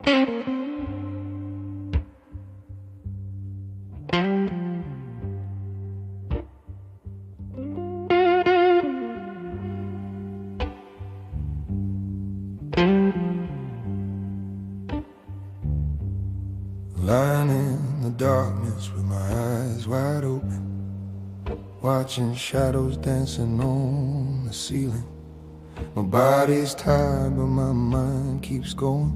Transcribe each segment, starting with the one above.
Lying in the darkness with my eyes wide open, watching shadows dancing on the ceiling. My body's tired but my mind keeps going,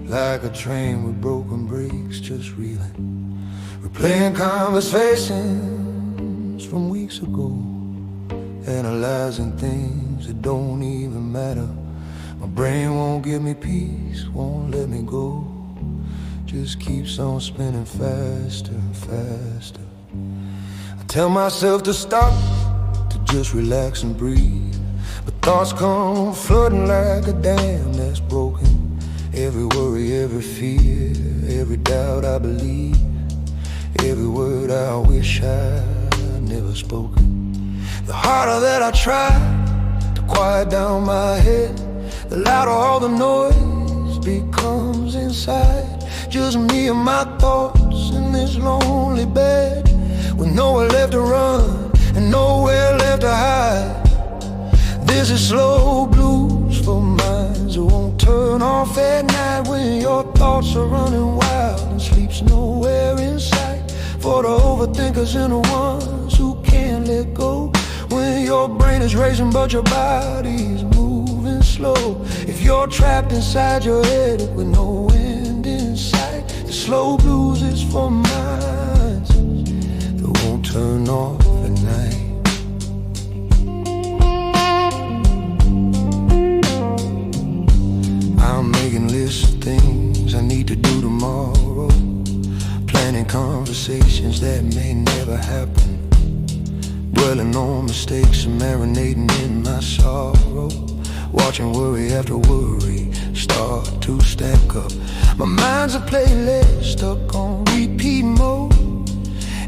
like a train with broken brakes just reeling. Replaying conversations from weeks ago, analyzing things that don't even matter. My brain won't give me peace, won't let me go, just keeps on spinning faster and faster. I tell myself to stop, to just relax and breathe, but thoughts come flooding like a dam that's broken. Every worry, every fear, every doubt I believe, every word I wish I'd never spoken. The harder that I try to quiet down my head, the louder all the noise becomes inside. Just me and my thoughts in this lonely bed, with nowhere left to run and nowhere left to hide. This is slow blues for minds that won't turn off at night, when your thoughts are running wild and sleep's nowhere in sight. For the overthinkers and the ones who can't let go, when your brain is racing but your body's moving slow. If you're trapped inside your head with no end in sight, the slow blues is for minds that won't turn off at night. I'm making lists of things I need to do tomorrow, planning conversations that may never happen, dwelling on mistakes and marinating in my sorrow, watching worry after worry start to stack up. My mind's a playlist stuck on repeat mode,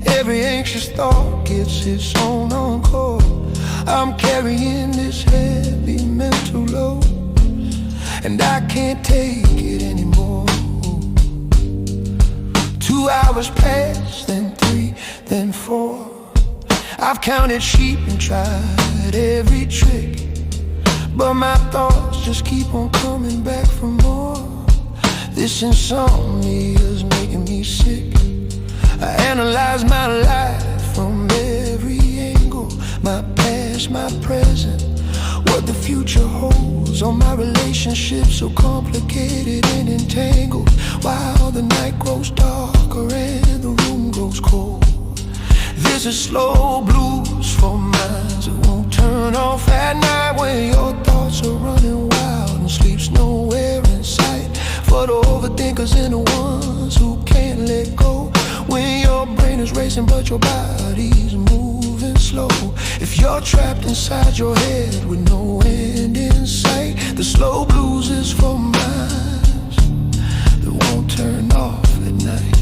every anxious thought gets its own encore. I'm carrying this heavy mental load, and I can't take it anymore. 2 hours pass, then 3, then 4. I've counted sheep and tried every trick, but my thoughts just keep on coming back for more. This insomnia's making me sick. I analyze my life from every angle, my past, my present, what the future holds. All my relationships so complicated and entangled, while the night grows darker and the room grows cold. This is slow blues for minds that won't turn off at night, when your thoughts are running wild and sleep's nowhere in sight. For the overthinkers and the ones who can't let go, when your brain is racing but your body's moving slow. If you're trapped inside your head with no end in sight, the slow blues is for minds that won't turn off at night.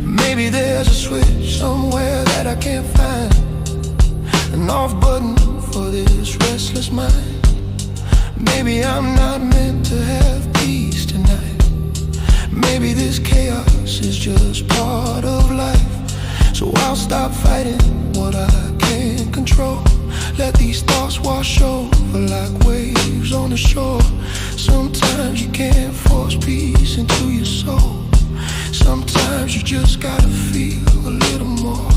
Maybe there's a switch somewhere that I can't find, an off button for this restless mind. Maybe I'm not meant to have peace tonight. Maybe this chaos is just part of life. So I'll stop fighting what I can't control, let these thoughts wash over like waves on the shore. Sometimes you can't force peace into your soul, sometimes you just gotta feel a little more.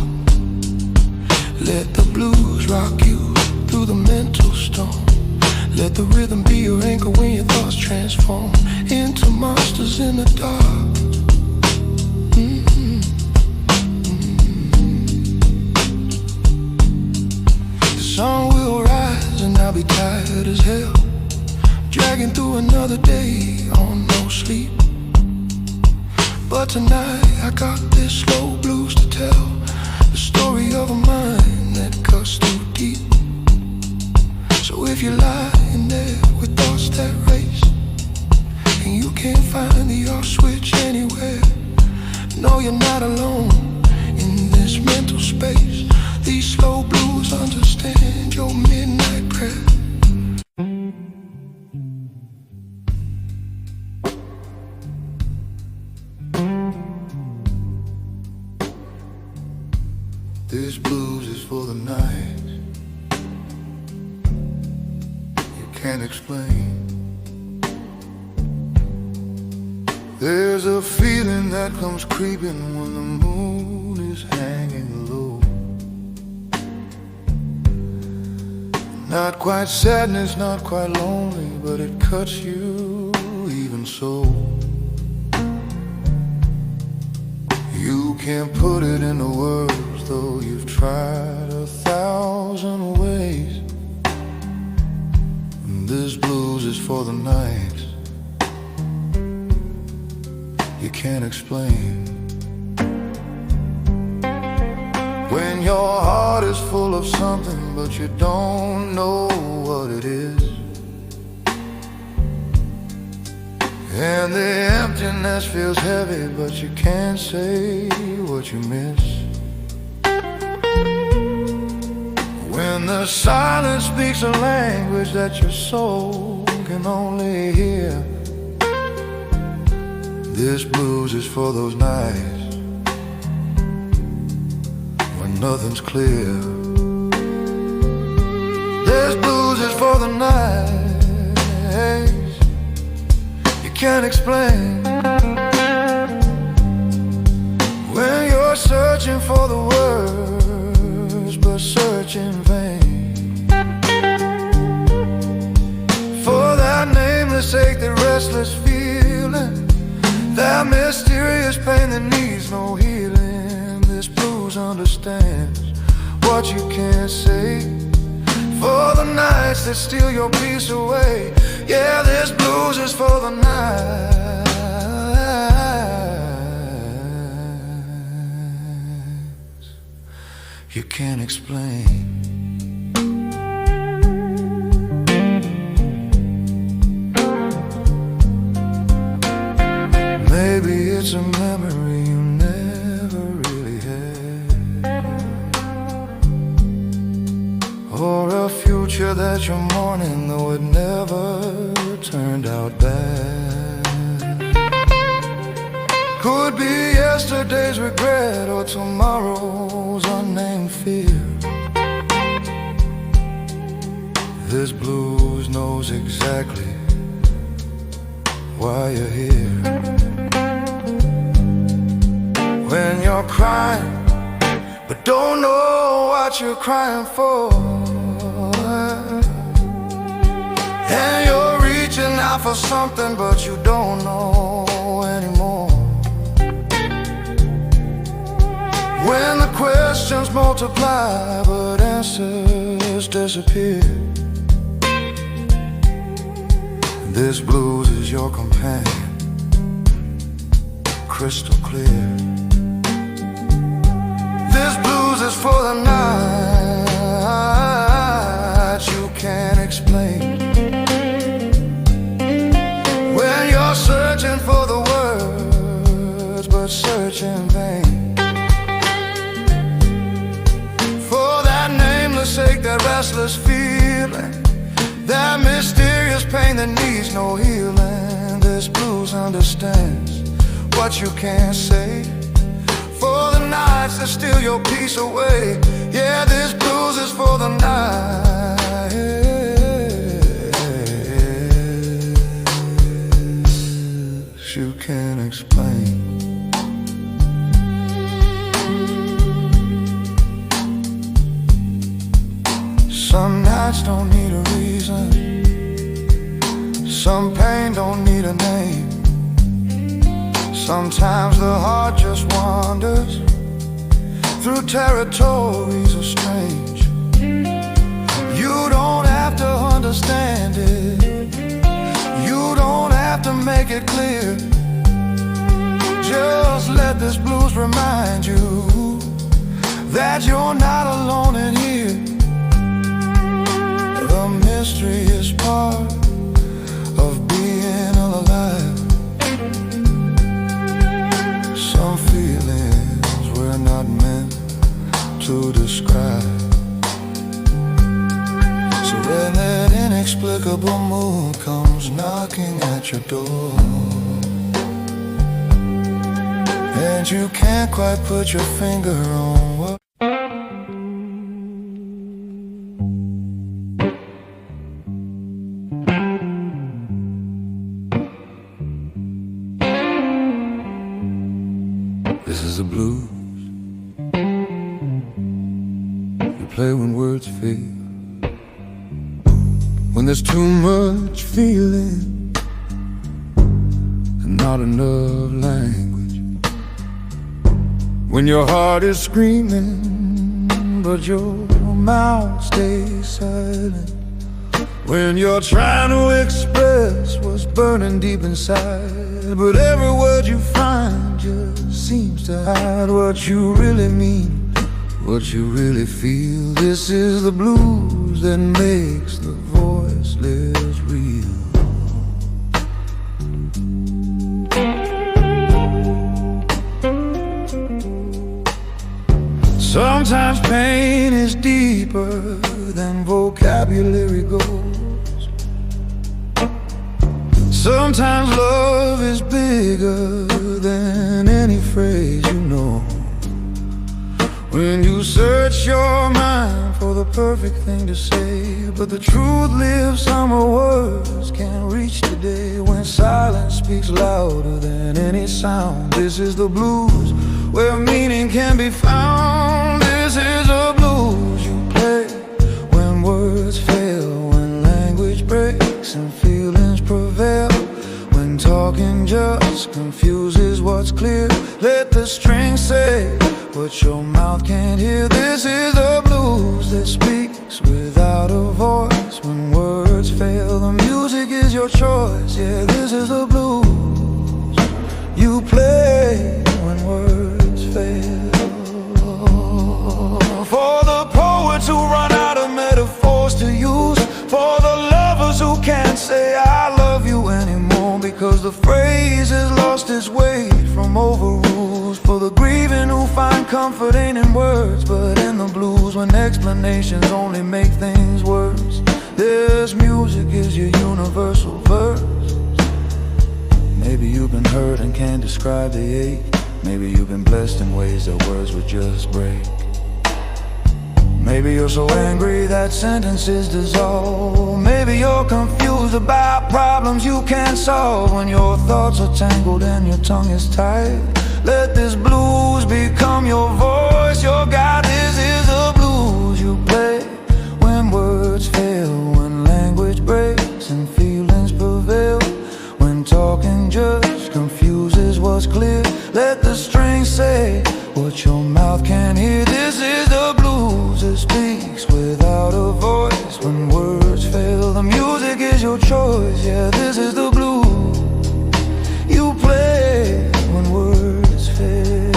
Let the blues rock you through the mental storm, let the rhythm be your anchor when your thoughts transform into monsters in the dark. The sun will rise and I'll be tired as hell, dragging through another day on no sleep. But tonight I got this slow blues to tell, the story of a mind that cuts too deep. So if you're lying there with thoughts that race, and you can't find the off switch anywhere, know you're not alone in this mental space. These slow blues understand your midnight secret. This blues is for the night you can't explain. There's a feeling that comes creeping when the moon is hanging low. Not quite sadness, not quite lonely, but it cuts you even so. You can't put it into words, though you've tried 1,000 ways. And this blues is for the night you can't explain. When your heart is full of something but you don't know what it is, and the emptiness feels heavy but you can't say what you miss. When the silence speaks a language that your soul can only hear, this blues is for those nights when nothing's clear. This blues is for the nights you can't explain. When you're searching for the words but search in vain, for that nameless ache, that restless feeling, that mysterious pain that needs no healing. This blues understands what you can't say, for the nights that steal your peace away. Yeah, this blues is for the nights you can't explain. Maybe it's a memory you never really had, or a future that you're mourning though it never turned out bad. Could be yesterday's regret or tomorrow's unnamed fear. This blues knows exactly why you're here. When you're crying but don't know what you're crying for, and you're reaching out for something but you don't know anymore. When the questions multiply but answers disappear, this blues is your companion, crystal clear. This blues is for the night you can't explain. When you're searching for the words but search in vain, for that nameless ache, that restless feeling, that mysterious pain that needs no healing. This blues understands what you can't say, for the nights that steal your peace away. Yeah, this blues is for the nights you can't explain. Some nights don't need a reason, some pain don't need a name. Sometimes the heart just wanders through territories of strange. You don't have to understand it, you don't have to make it clear. Just let this blues remind you that you're not alone in here. The mystery is part of being alive. Some feelings we're not meant to describe. So when inexplicable mood comes knocking at your door, and you can't quite put your finger on what. This is the blues you play when words fail, when there's too much feeling and not enough language, when your heart is screaming but your mouth stays silent, when you're trying to express what's burning deep inside, but every word you find just seems to hide what you really mean, what you really feel. This is the blues that makes the voice less real. Sometimes pain is deeper than vocabulary goes. Sometimes love is bigger than any phrase you know. When you search your mind for the perfect thing to say, but the truth lives somewhere words can't reach today. When silence speaks louder than any sound, this is the blues where meaning can be found. This is the blues you play when words fail, when language breaks and feelings prevail, when talking just confuses what's clear. Let the strings say what your mouth can't hear. This is the blues that speaks without a voice. When words fail, the music is your choice. Yeah, this is the blues you play when words fail. For the poets who run out of metaphors to use, for the lovers who can't say I love you anymore because the phrase has lost its weight from overrules, for the grieving who find comfort ain't in words but in the blues, when explanations only make things worse. This music is your universal verse. Maybe you've been hurt and can't describe the ache. Maybe you've been blessed in ways that words would just break. Maybe you're so angry that sentences dissolve. Maybe you're confused about problems you can't solve, when your thoughts are tangled and your tongue is tied. Let this blues become your voice, your guide. This is the blues you play when words fail, when language breaks and feelings prevail, when talking just confuses what's clear. Let the strings say what your mouth can't hear. This is the blues that speaks without a voice. When words fail, the music is your choice. Yeah, this is the blues you play when words fail.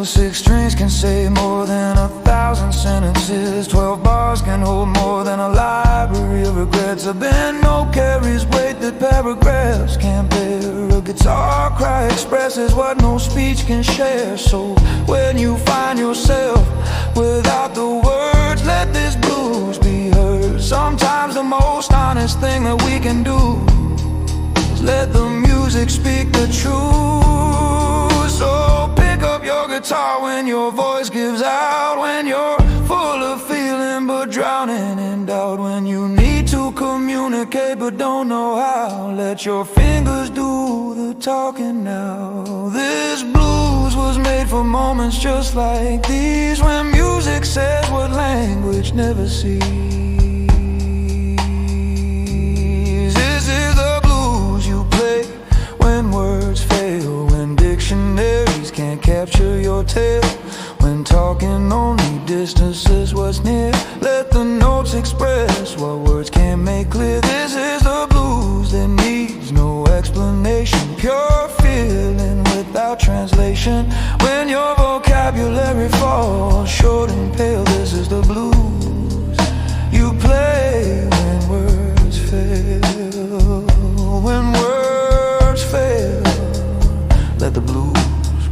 6 strings can say more than 1,000 sentences. 12 bars can hold more than a library of regrets. A bend note carries weight that paragraphs can't bear. A guitar cry expresses what no speech can share. So when you find yourself without the words, let this blues be heard. Sometimes the most honest thing that we can do is let the music speak the truth. So pick up your guitar when your voice gives out, when you're full of feeling but drowning in doubt, when you need to communicate but don't know how. Let your fingers do the talking now. This blues was made for moments just like these, when music says what language never sees. This is the blues you play when words fail, when dictionaries can't capture your tale, when talking only distances what's near. Let the notes express what words can't make clear. This is the blues that needs no explanation, pure feeling without translation. When your vocabulary falls short and pale, this is the blues you play when words fail. When words fail, let the blues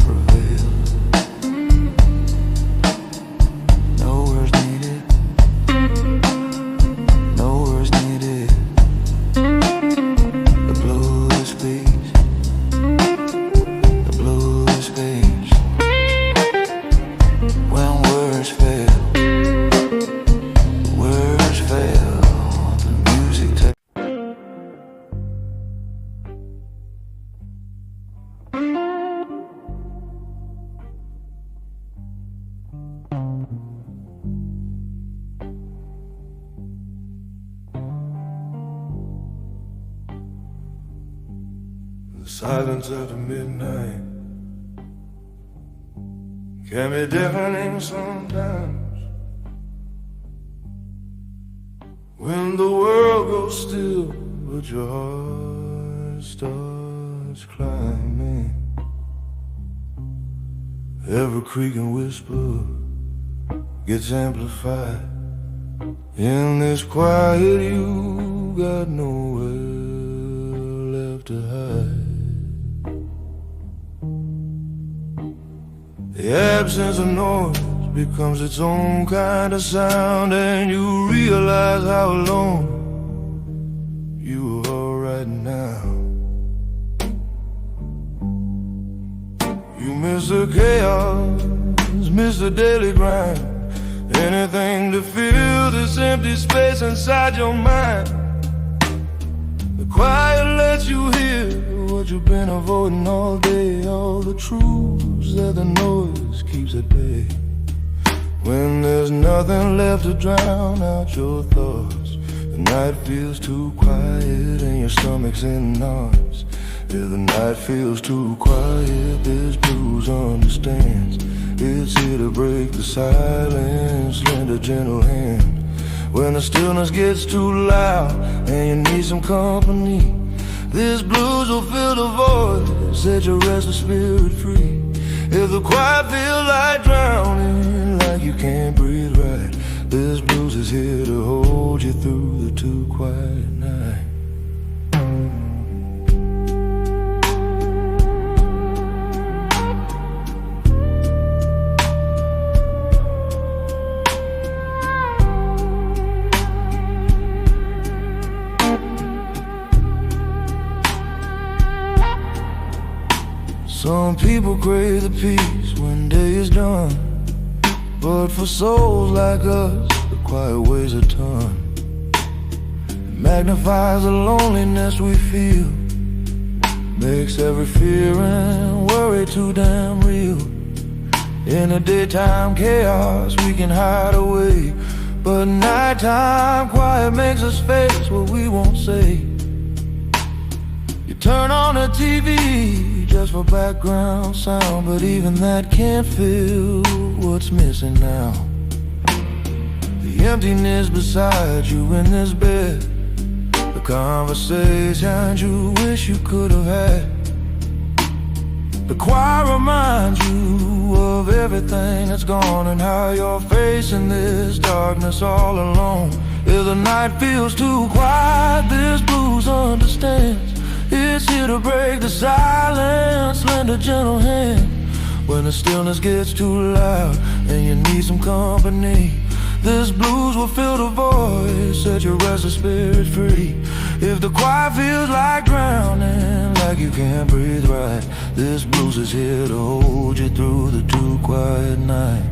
prevail. No words needed. Silence after midnight can be deafening sometimes. When the world goes still, but your heart starts climbing. Every creak and whisper gets amplified. In this quiet, you got nowhere left to hide. The absence of noise becomes its own kind of sound, and you realize how alone you are right now. You miss the chaos, miss the daily grind, anything to fill this empty space inside your mind. The quiet lets you hear what you've been avoiding all day, all the truths that the noise keeps at bay. When there's nothing left to drown out your thoughts, the night feels too quiet and your stomach's in knots. Yeah, the night feels too quiet, this blues understands. It's here to break the silence, lend a gentle hand. When the stillness gets too loud and you need some company, this blues will fill the void, set your restless spirit free. If the quiet feels like drowning, like you can't breathe right, this blues is here to hold you through the too quiet night. Some people crave the peace when day is done, but for souls like us, the quiet weighs a ton. It magnifies the loneliness we feel, makes every fear and worry too damn real. In the daytime chaos we can hide away, but nighttime quiet makes us face what we won't say. You turn on the TV just for background sound, but even that can't fill what's missing now. The emptiness beside you in this bed, the conversations you wish you could have had. The choir reminds you of everything that's gone and how you're facing this darkness all alone. If the night feels too quiet, this blues understands. It's here to break the silence, lend a gentle hand. When the stillness gets too loud and you need some company, this blues will fill the void, set your restless spirit free. If the quiet feels like drowning, like you can't breathe right, this blues is here to hold you through the too quiet night.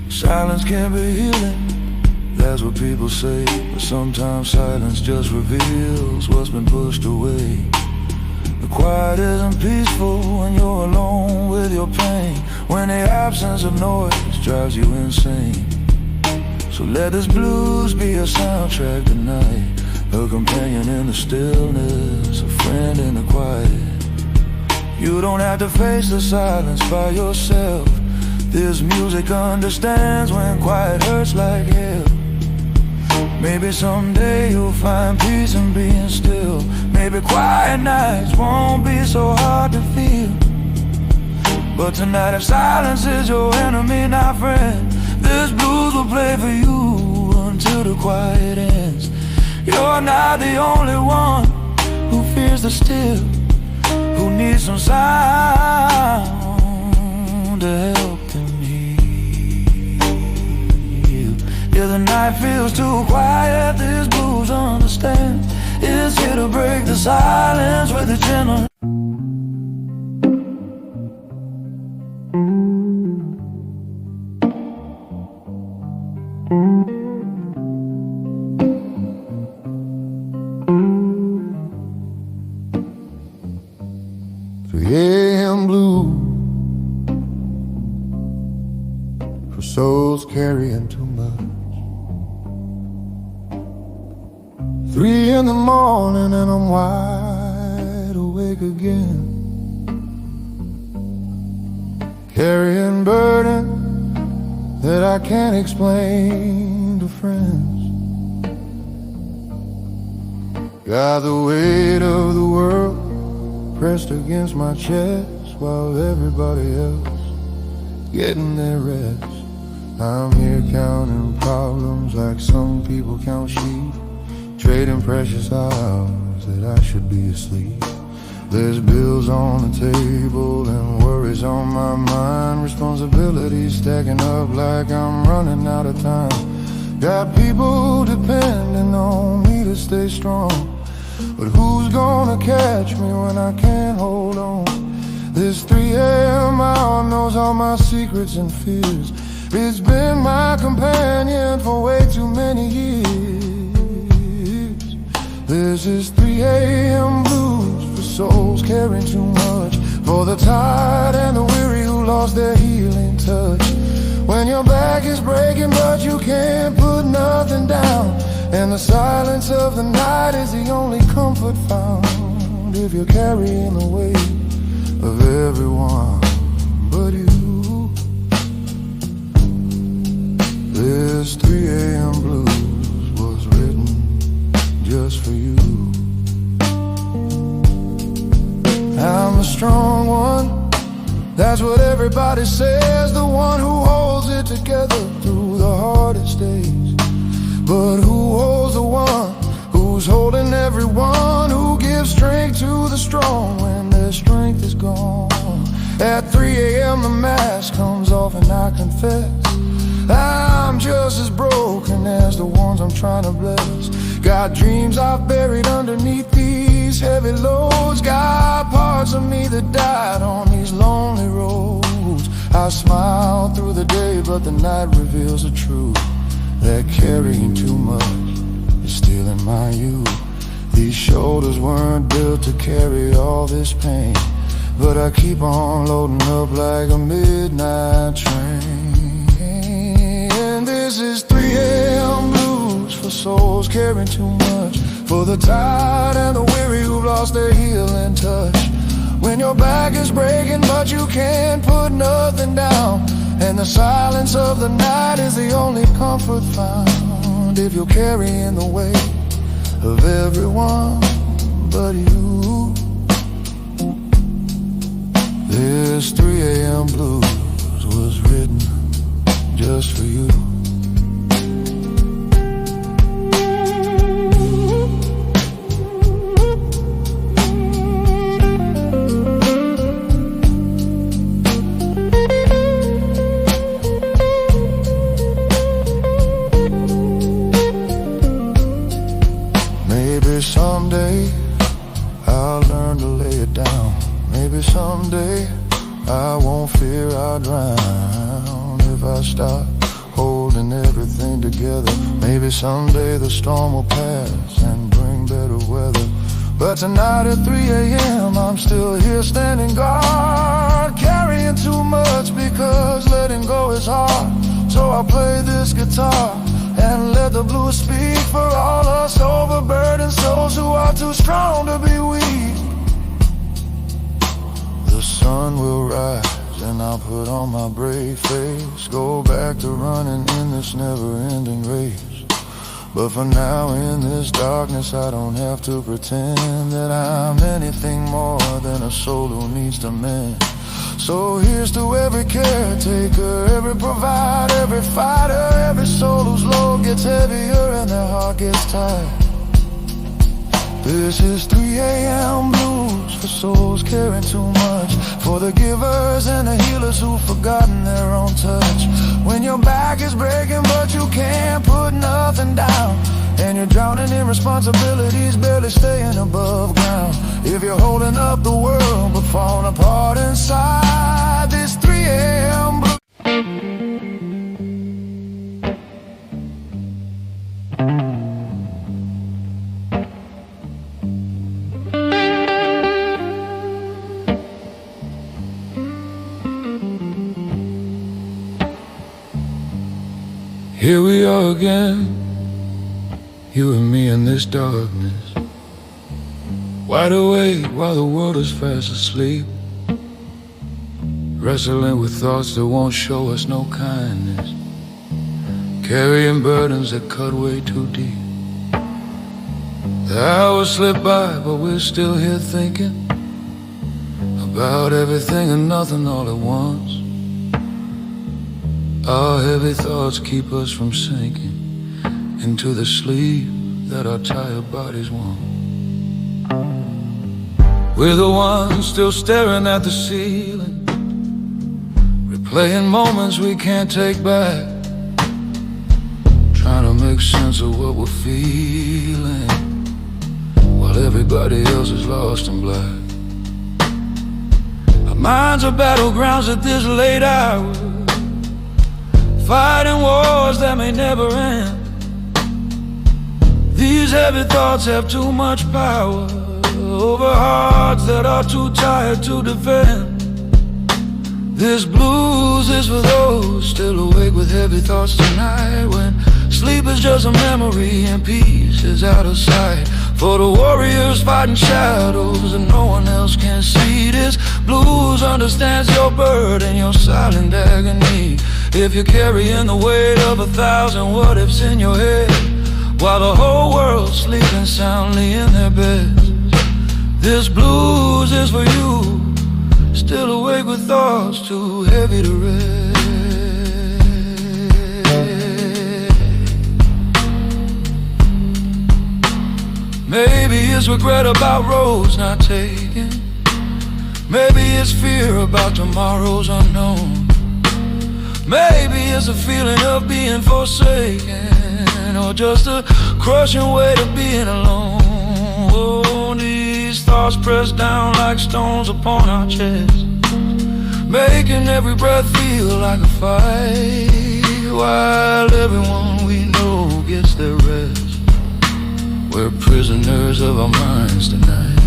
Silence can be healing, that's what people say, but sometimes silence just reveals what's been pushed away. The quiet isn't peaceful when you're alone with your pain, when the absence of noise drives you insane. So let this blues be a soundtrack tonight, a companion in the stillness, a friend in the quiet. You don't have to face the silence by yourself. This music understands when quiet hurts like hell. Maybe someday you'll find peace in being still. Maybe quiet nights won't be so hard to feel. But tonight if silence is your enemy, not friend, this blues will play for you until the quiet ends. You're not the only one who fears the still, who needs some sound to help. If the night feels too quiet, this blues understands. It's here to break the silence with a gentle. soul's carrying too much. 3 in the morning and I'm wide awake again, carrying burden that I can't explain to friends. Got the weight of the world pressed against my chest, while everybody else getting their rest. I'm here counting problems like some people count sheep, trading precious hours that I should be asleep. There's bills on the table and worries on my mind, responsibilities stacking up like I'm running out of time. Got people depending on me to stay strong, but who's gonna catch me when I can't hold on? This 3 a.m. hour knows all my secrets and fears. It's been my companion for way too many years. This is 3 a.m. blues for souls carrying too much, for the tired and the weary who lost their healing touch. When your back is breaking but you can't put nothing down, and the silence of the night is the only comfort found. If you're carrying the weight of everyone but you, this 3 a.m. blues was written just for you. I'm the strong one, that's what everybody says, the one who holds it together through the hardest days. But who holds the one who's holding everyone, who gives strength to the strong when their strength is gone? At 3 a.m. the mask comes off and I confess I'm just as broken as the ones I'm trying to bless. Got dreams I've buried underneath these heavy loads, got parts of me that died on these lonely roads. I smile through the day but the night reveals the truth, that carrying too much is stealing my youth. These shoulders weren't built to carry all this pain, but I keep on loading up like a midnight train. And this is 3 a.m. blues for souls carrying too much, for the tired and the weary who've lost their healing touch. When your back is breaking but you can't put nothing down, and the silence of the night is the only comfort found. If you're carrying the weight of everyone but you, this 3 a.m. blues was written just for you. Maybe someday I'll learn to lay it down. Maybe someday I won't fear I'll drown if I stop holding everything together. Maybe someday the storm will pass and bring better weather. But tonight at 3 a.m. I'm still here standing guard, carrying too much because letting go is hard. So I'll play this guitar and let the blues speak for all us overburdened souls who are too strong to be weak. The sun will rise and I'll put on my brave face, go back to running in this never-ending race. But for now in this darkness I don't have to pretend that I'm anything more than a soul who needs to mend. So here's to every caretaker, every provider, every fighter, every soul whose load gets heavier and their heart gets tired. This is 3 a.m. blues for souls carrying too much, for the givers and the healers who've forgotten their own touch. When your back is breaking but you can't put nothing down, and you're drowning in responsibilities, barely staying above ground. If you're holding up the world but falling apart inside, this 3 a.m. blues. Here we are again, you and me in this darkness, wide awake while the world is fast asleep, wrestling with thoughts that won't show us no kindness, carrying burdens that cut way too deep. The hours slip by, but we're still here thinking about everything and nothing all at once. Our heavy thoughts keep us from sinking into the sleep that our tired bodies want. We're the ones still staring at the ceiling, replaying moments we can't take back, trying to make sense of what we're feeling while everybody else is lost in black. Our minds are battlegrounds at this late hour, fighting wars that may never end. These heavy thoughts have too much power over hearts that are too tired to defend. This blues is for those still awake with heavy thoughts tonight, when sleep is just a memory and peace is out of sight. For the warriors fighting shadows and no one else can see. This blues understands your burden, your silent agony. If you're carrying the weight of 1,000 what ifs in your head, while the whole world's sleeping soundly in their beds, this blues is for you, still awake with thoughts too heavy to rest. Maybe it's regret about roads not taken, maybe it's fear about tomorrow's unknown, maybe it's a feeling of being forsaken, or just a crushing weight of being alone. Oh, these thoughts press down like stones upon our chests, making every breath feel like a fight, while everyone we know gets their rest. We're prisoners of our minds tonight.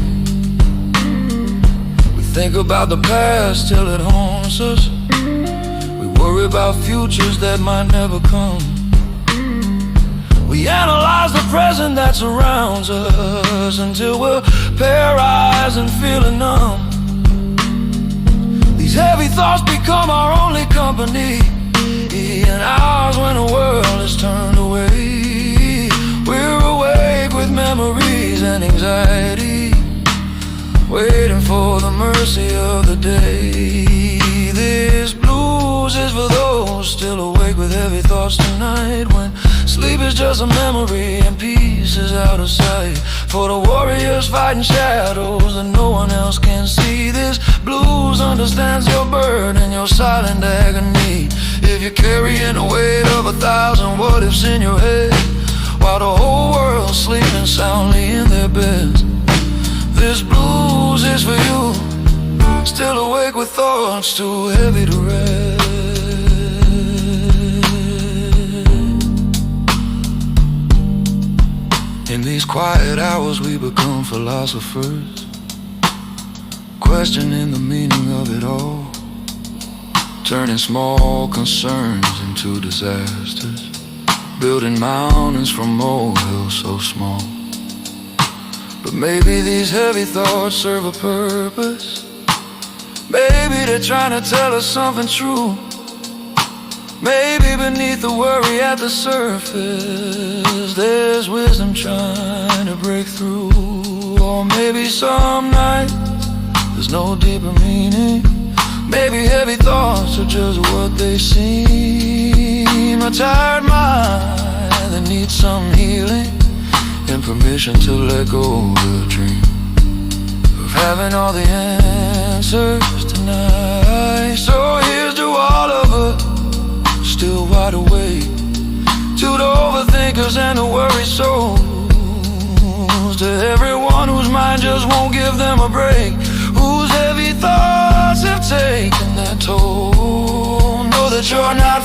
We think about the past till it haunts us, we worry about futures that might never come. We analyze the present that surrounds us until we're paralyzed and feeling numb. These heavy thoughts become our only company, and ours when the world is turned away. We're awake with memories and anxiety, waiting for the mercy of the day. This blues is for those still awake with heavy thoughts tonight, when sleep is just a memory and peace is out of sight. For the warriors fighting shadows that no one else can see, this blues understands your burden, your silent agony. If you're carrying the weight of 1,000 what ifs in your head, while the whole world's sleeping soundly in their beds, this blues is for you, still awake with thoughts too heavy to rest. In these quiet hours we become philosophers, questioning the meaning of it all, turning small concerns into disasters, building mountains from molehills so small. But maybe these heavy thoughts serve a purpose, maybe they're trying to tell us something true. Maybe beneath the worry at the surface there's wisdom trying to break through. Or maybe some nights there's no deeper meaning, maybe heavy thoughts are just what they seem. A tired mind that needs some healing, and permission to let go of the dream of having all the answers tonight. So here's to all of us still wide awake, to the overthinkers and the worried souls, to everyone whose mind just won't give them a break, whose heavy thoughts have taken their toll. Know that you're not